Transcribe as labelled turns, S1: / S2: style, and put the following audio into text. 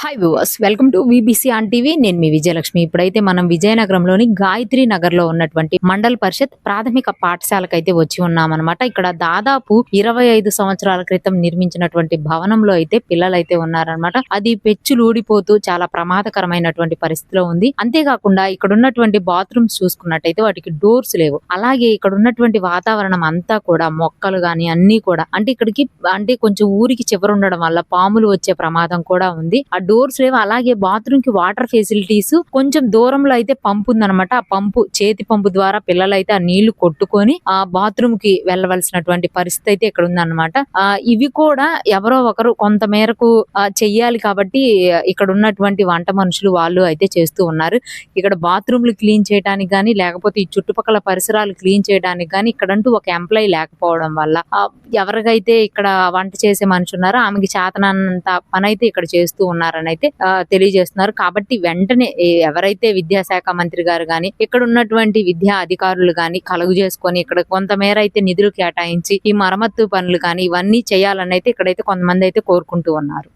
S1: Hi viewers, welcome to VBC on TV. నేను మీ విజయలక్ష్మి. ఇప్పుడైతే మనం విజయనగరంలోని గాయత్రి నగర్ లో ఉన్నటువంటి మండల్ పరిషత్ ప్రాథమిక పాఠశాలకైతే వచ్చి ఉన్నామన్నమాట. ఇక్కడ దాదాపు 25 సంవత్సరాల క్రితం నిర్మించినటువంటి భవనంలో అయితే పిల్లలైతే ఉన్నారనమాట. అది పెచ్చులు ఊడిపోతూ చాలా ప్రమాదకరమైనటువంటి పరిస్థితిలో ఉంది. అంతేకాకుండా ఇక్కడ ఉన్నటువంటి బాత్రూమ్స్ చూసుకున్నట్టయితే వాటికి డోర్స్ లేవు. అలాగే ఇక్కడ ఉన్నటువంటి వాతావరణం అంతా కూడా మొక్కలు గాని అన్ని కూడా ఇక్కడికి కొంచెం ఊరికి చివర ఉండడం వల్ల పాములు వచ్చే ప్రమాదం కూడా ఉంది. ఆ డోర్స్ లేవు. అలాగే బాత్రూమ్ కి వాటర్ ఫెసిలిటీస్ కొంచెం దూరంలో అయితే పంపు ఉందన్నమాట. ఆ పంపు, చేతి పంపు ద్వారా పిల్లలు అయితే ఆ నీళ్లు కొట్టుకొని ఆ బాత్రూమ్ కి వెళ్ళవలసినటువంటి పరిస్థితి అయితే ఇక్కడ ఉందన్నమాట. ఇవి కూడా ఎవరో ఒకరు కొంత మేరకు చెయ్యాలి కాబట్టి ఇక్కడ ఉన్నటువంటి వంట మనుషులు వాళ్ళు అయితే చేస్తూ ఉన్నారు. ఇక్కడ బాత్రూమ్లు క్లీన్ చేయడానికి గానీ లేకపోతే ఈ చుట్టుపక్కల పరిసరాలు క్లీన్ చేయడానికి గానీ ఇక్కడంటూ ఒక ఎంప్లాయీ లేకపోవడం వల్ల ఎవరికైతే ఇక్కడ వంట చేసే మనిషి ఉన్నారో ఆమెకి చేతనంత పని అయితే ఇక్కడ చేస్తూ ఉన్నారని అయితే తెలియజేస్తున్నారు. కాబట్టి వెంటనే ఎవరైతే విద్యాశాఖ మంత్రి గారు గాని ఇక్కడ ఉన్నటువంటి విద్యా అధికారులు గాని కలుగు చేసుకొని ఇక్కడ కొంతమేర అయితే నిధులు కేటాయించి ఈ మరమ్మత్తు పనులు కానీ ఇవన్నీ చేయాలని అయితే ఇక్కడైతే కొంతమంది అయితే కోరుకుంటూ ఉన్నారు.